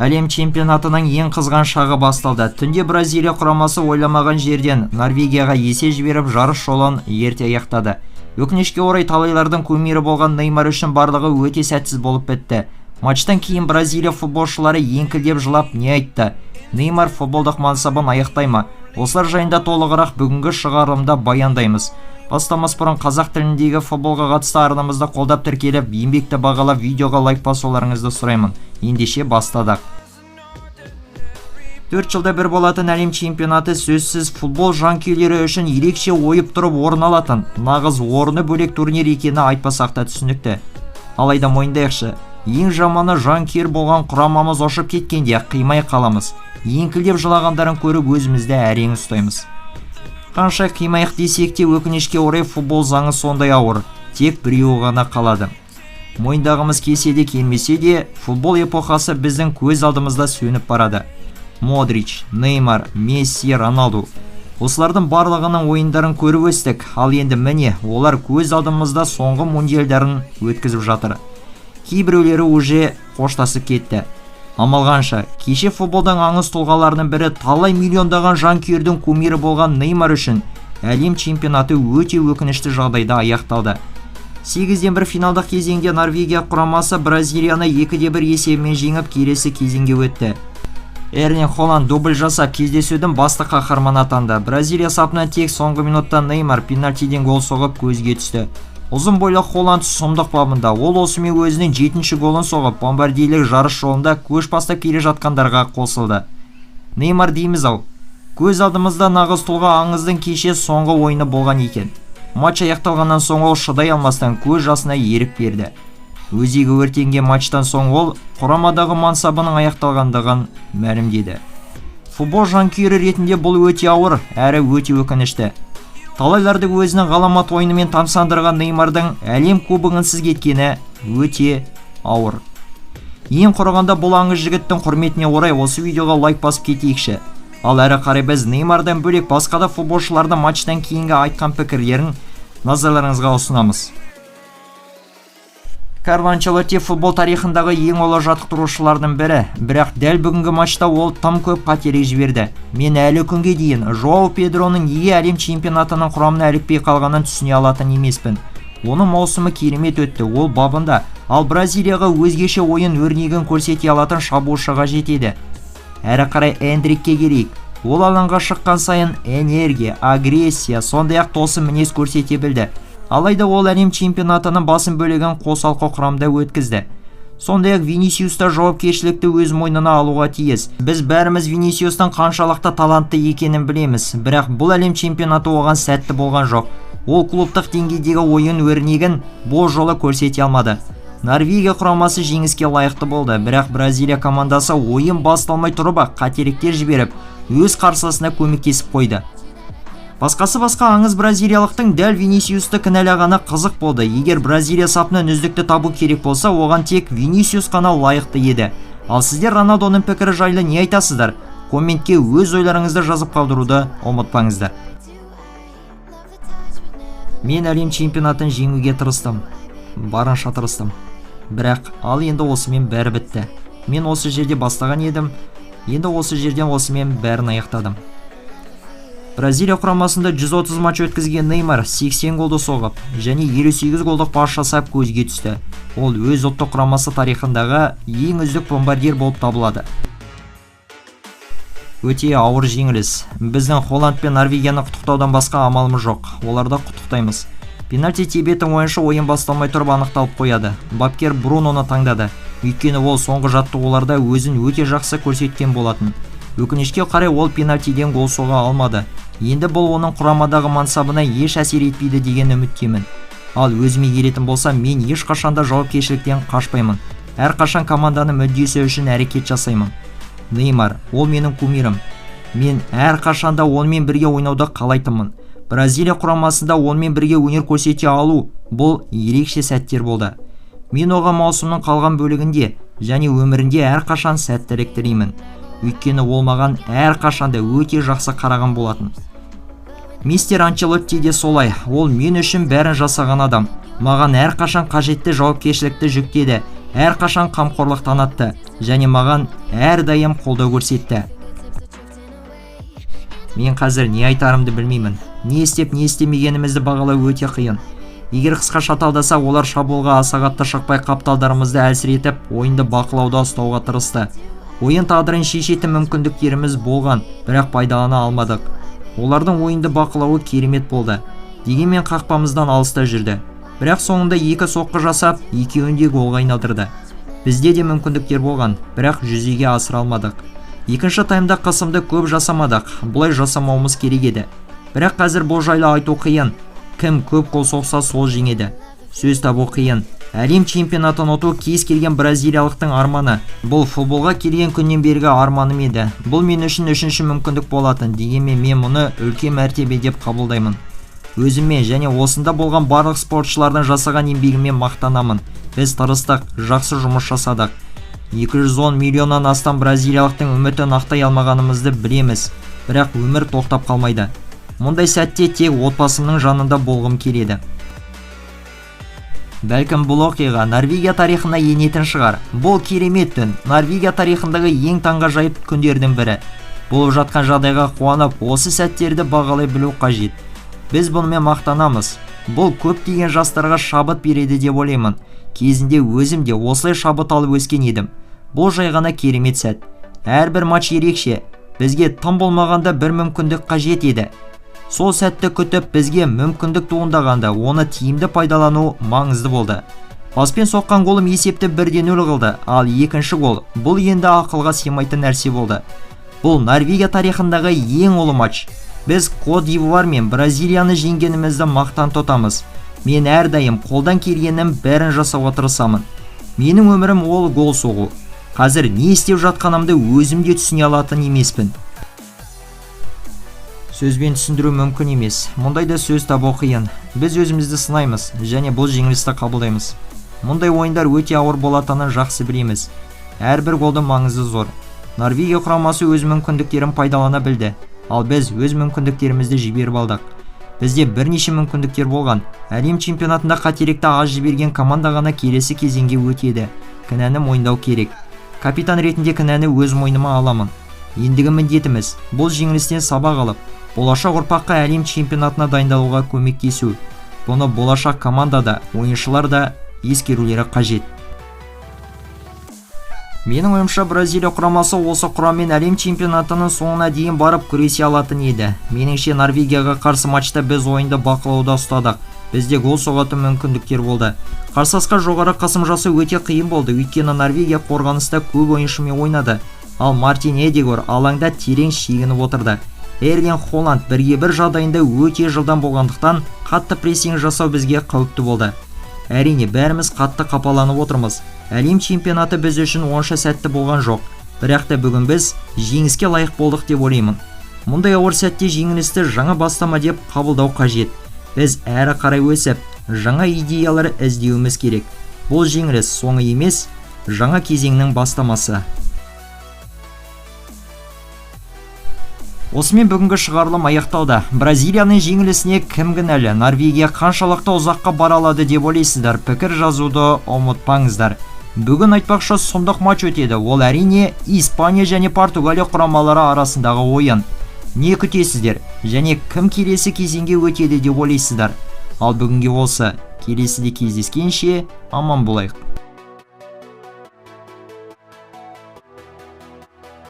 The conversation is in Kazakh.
Әлем чемпионатының ең қызған шағы басталды. Түнде Бразилия құрамасы ойламаған жерден Норвегияға есе жіберіп, жарыс жолын ерте аяқтады. Өкінішке орай талайлардың кумирі болған Неймар үшін барлығы өте сәтсіз болып бітті. Матчтан кейін Бразилия футболшылары еңкілдеп жылап не айтты? Неймар футболдық мансабын аяқтай ма? Осылар жайында толығырақ бүгінгі шығарылымда баяндаймыз. Бастамас бұрын қазақ тіліндегі футболға қатысты арнамызды қолдап тіркеліп, еңбекті бағалап, видеоға лайк басуларыңызды сұраймын. Ендеше бастадық. 4 жылда бір болатын әлем чемпионаты сөзсіз футбол жанкүйерлері үшін ерекше ойып тұрып орын алатын, нағыз орны бөлек турнир екені айтпасақ та түсінікті. Алайда мойындайықшы, ең жаманы жанкүйер болған құрамамыз ошып кеткенде қимай қаламыз. Еңкілдеп жылағандарын көріп өзімізді әрең ұстаймыз. Қанша қимайық десек те өкінішке орай футбол заңы сондай ауыр, тек біреуі ғана қалады. Мойындағымыз келсе де келмесе де, футбол эпохасы біздің көз алдымызда сөніп барады. Модрич, Неймар, Месси, Роналду. Осылардың барлығының ойындарын көріп өстік, ал енді міне, олар көз алдымызда соңғы мундиалдарын өткізіп жатыр. Кейбіреулері уже қоштасып кетті. Амал қанша, кеше футболдан аңыз тұлғаларының бірі талай миллиондаған жанкүйердің кумирі болған Неймар үшін әлем чемпионаты өте өкінішті жағдайда аяқталды. 8-1 финалдық кезеңде Норвегия құрамасы Бразилияны 2-1 есебімен жеңіп келесі кезеңге өтті. Эрлинг Холланд дубль жасап кездесудің басты қаһарманы атанды. Бразилия сапынан тек соңғы минутта Неймар пенальтиден гол соғып көзге түсті. Ұзын бойлы Холланд сұмдық бабында. Ол осымен өзінің 7-ші голын соғып, бомбардирлік жарыс жолында көш бастап келе жатқандарға қосылды. Неймар дейміз ау. Көз алдымызда нағыз тұлға аңыздың кеше соңғы ойыны болған екен. Матч аяқталғаннан соң ол шыдай алмастан көз жасына ерік берді. Өзегі өртенген матчтан соң ол құрамадағы мансабының аяқталғандығын мәлімдеді. Футбол жанкүйері ретінде бұл өте ауыр, әрі өте өкінішті. Талайларды өзінің ғаламат ойынымен тамсандырған Неймардың әлем кубогынсыз кеткені өте ауыр. Ең құрығанда бұл аңыз жігіттің құрметіне орай осы видеоға лайк басып кетейікші. Ал әрі қарай біз Неймардан бөлек басқа да футболшылардың матчтан кейінгі айтқан пікірлерін назарларыңызға ұсынамыз. Карло Анчелотти футбол тарихындағы ең ұлы жаттықтырушылардың бірі, бірақ дәл бүгінгі матчта ол тым көп қателік жіберді. Мен әлі күнге дейін Жоау Педроның неге әлем чемпионатының құрамына ілікпей қалғанын түсіне алатын емеспін. Оның маусымы керемет өтті, ол бабында, ал Бразилияға өзгеше ойын өрнегін көрсете алатын шабуылшыға жетеді. Әрі қарай Эндрикке келейік. Ол алаңға шыққан сайын энергия, агрессия, сондай-ақ тосын мінез көрсете білді. Алайда ол әлем чемпионатының басым бөлігін қосалқы құрамда өткізді. Сондай-ақ Винисиуста жауапкершілікті өз мойнына алуға тиіс. Біз бәріміз Винисиустың қаншалықты талантты екенін білеміз, бірақ бұл әлем чемпионаты оған сәтті болған жоқ. Ол клубтық деңгейдегі ойын өрнегін бұл жолы көрсете алмады. Норвегия құрамасы жеңіске лайықты болды, бірақ Бразилия командасы ойын басталмай тұрып қателіктер жіберіп, өз қарсыласына көмектесіп қойды. Басқасы аңыз бразилиялықтың дәл Винисиусты кінәлағаны қызық болды. Егер Бразилия сапынан үздікті табу керек болса, оған тек Винисиус қана лайықты еді. Ал сіздер Роналдоның пікірі жайлы не айтасыздар? Комментке өз ойларыңызды жазып қалдыруды ұмытпаңыздар. Мен әлем чемпионатын жеңуге тырыстым. Барынша тырыстым. Бірақ ал енді осымен бәрі бітті. Мен осы жерде бастаған едім. Енді осы жерден осымен бәрін аяқтадым. Бразилия құрамасында 130 матч өткізген Неймар 80 голды соғып, және 58 голдық пас жасап көзге түсті. Ол өз ұлттық құрамасы тарихындағы ең үздік бомбардир болып табылады. Өте ауыр жеңіліс. Біздің Холланд пен Норвегияны құттықтаудан басқа амалымыз жоқ. Оларды құттықтаймыз. Пенальти тебетін ойыншы ойын басталмай тұрып анықталып қояды. Бапкер Бруноны таңдады. Өйткені ол соңғы жаттығуларда өзін өте жақсы көрсеткен болатын. Өкінішке қарай ол пенальтиден гол соға алмады. Енді бұл оның құрамадағы мансабына еш әсер етпейді деген үміттемін. Ал өзіме келетін болса, мен ешқашанда жауапкершіліктен қашпаймын. Әрқашан команданың мүддесі үшін әрекет жасаймын. Неймар, ол менің кумирім. Мен әрқашанда онымен бірге ойнауды қалайтынмын. Бразилия құрамасында онымен бірге өнер көрсете алу, бұл ерекше сәттер болды. Мен оған маусымның қалған бөлігінде және өмірінде әрқашан сәттілік тілеймін. Өйткені ол маған әрқашанда өте жақсы қараған болатын. Мистер Анчелотти де солай. Ол мен үшін бәрін жасаған адам. Маған әрқашан қажетті жауапкершілікті жүктеді. әрқашан қамқорлық танытты және маған әрдайым қолдау көрсетті. Мен қазір не айтарымды білмеймін. Не істеп, не істемегенімізді бағалау өте қиын. Егер қысқаша талдаса, олар шабуылға асағатты шықпай қапталдарымызды әлсіретіп, ойынды бақылауда ұстауға тырысты. Ойын тағдырын шешетін мүмкіндіктеріміз болған, бірақ пайдалана алмадық. Олардың ойынды бақылауы керемет болды. Дегенмен қақпамыздан алыста жүрді. Бірақ соңында 2 соққы жасап, екеуін де голға айналдырды. Бізде де мүмкіндіктер болған, бірақ жүзеге асыра алмадық. Екінші таймда қысымды көп жасамадық. Бұлай жасамауымыз керек еді. Бірақ қазір бұл жайлы айту қиын. Кім көп гол соқса сол жеңеді. Сөз табу қиын. Әлем чемпионатын ұту кез келген бразилиялықтың арманы. Бұл футболға келген күннен бергі арманым еді. Бұл мен үшін үшінші мүмкіндік болатын. Дегенмен мен мұны үлкен мәртебе деп қабылдаймын. Өзіме және осында болған барлық спортшылардың жасаған еңбегімен мақтанамын. Біз тырыстық, жақсы жұмыс жасадық. 210 миллионнан астам бразилиялықтың үмітін ақтай алмағанымызды білеміз. Бірақ өмір тоқтап қалмайды. Мұндай сәтте тек отбасымның жанында болғым келеді. Бәлкім бұл оқиға Норвегия тарихына енетін шығар. Бұл керемет түн. Норвегия тарихындағы ең таңғажайып күндердің бірі. Болып жатқан жағдайға қуанып, осы сәттерді бағалай білу қажет. Біз бұнымен мақтанамыз. Бұл көптеген жастарға шабыт береді деп ойлаймын. Кезінде өзім де осылай шабыт алып өскен едім. Бұл жай ғана керемет сәт. Әрбір матч ерекше. Бізге тым болмағанда бір мүмкіндік қажет еді. Сол сәтті күтіп, бізге мүмкіндік туындағанда оны тиімді пайдалану маңызды болды. Паспен соққан голым есепті 1-0 қылды, ал екінші гол бұл енді ақылға сыймайтын нәрсе болды. Бұл Норвегия тарихындағы ең ұлы матч. Біз Кот д'Ивуар мен Бразилияны жеңгенімізді мақтан тұтамыз. Мен әрдайым қолдан келгеннің бәрін жасауға тырысамын. Менің өмірім ол гол соғу. Қазір не істеп жатқанымды өзім де түсіне алатын емеспін. Сөзбен түсіндіру мүмкін емес. Мұндайда сөз табу қиын. Біз өзімізді сынаймыз және бұл жеңілісті қабылдаймыз. Мұндай ойындар өте ауыр болатынын жақсы білеміз. Әрбір голдың маңызы зор. Норвегия құрамасы өз мүмкіндіктерін пайдалана білді, ал біз өз мүмкіндіктерімізді жіберіп алдық. Бізде бірнеше мүмкіндіктер болған. Әлем чемпионатында қателікті аз жіберген команда ғана келесі кезеңге өтеді. Кінәні мойындау керек. Капитан ретінде кінәні өз мойныма аламын. Ендігі міндетіміз бұл жеңілістен сабақ алып, болашақ ұрпаққа әлем чемпионатына дайындалуға көмектесу. Бұны болашақ командада, ойыншылар да ескерулері қажет. Менің ойымша Бразилия құрамасы осы құраммен әлем чемпионатының соңына дейін барып күресе алатын еді. Меніңше Норвегияға қарсы матчта біз ойынды бақылауда ұстадық. Бізде гол соғатын мүмкіндіктер болды. Қарсыласқа жоғары қысым жасау өте қиын болды, өйткені Норвегия қорғаныста көп ойыншымен ойнады. Ал Мартин Эдегор алаңда терең шегініп отырды. Эрлинг Холланд 1-1 жағдайында өте жылдам болғандықтан қатты прессинг жасау бізге қауіпті болды. Әрине, бәріміз қатты қапаланып отырмыз. Әлем чемпионаты біз үшін онша сәтті болған жоқ. Бірақ та бүгін біз жеңіске лайық болдық деп ойлаймын. Мұндай ауыр сәтте жеңілісті жаңа бастама деп қабылдау қажет. Біз әрі қарай өсіп, жаңа идеялар іздеуіміз керек. Бұл жеңіліс соңы емес, жаңа кезеңнің бастамасы. Осымен бүгінгі шығарылым аяқталды. Бразилияның жеңілісіне кім кінәлі? Норвегия қаншалықты ұзаққа бара алады деп ойлайсыздар? Пікір жазуды ұмытпаңыздар. Бүгін айтпақшы сұмдық матч өтеді. Ол әрине Испания және Португалия құрамалары арасындағы ойын. Не күтесіздер? Және кім келесі кезеңге өтеді деп ойлайсыздар? Ал бүгінге осы. Келесіде кездескенше аман болайық.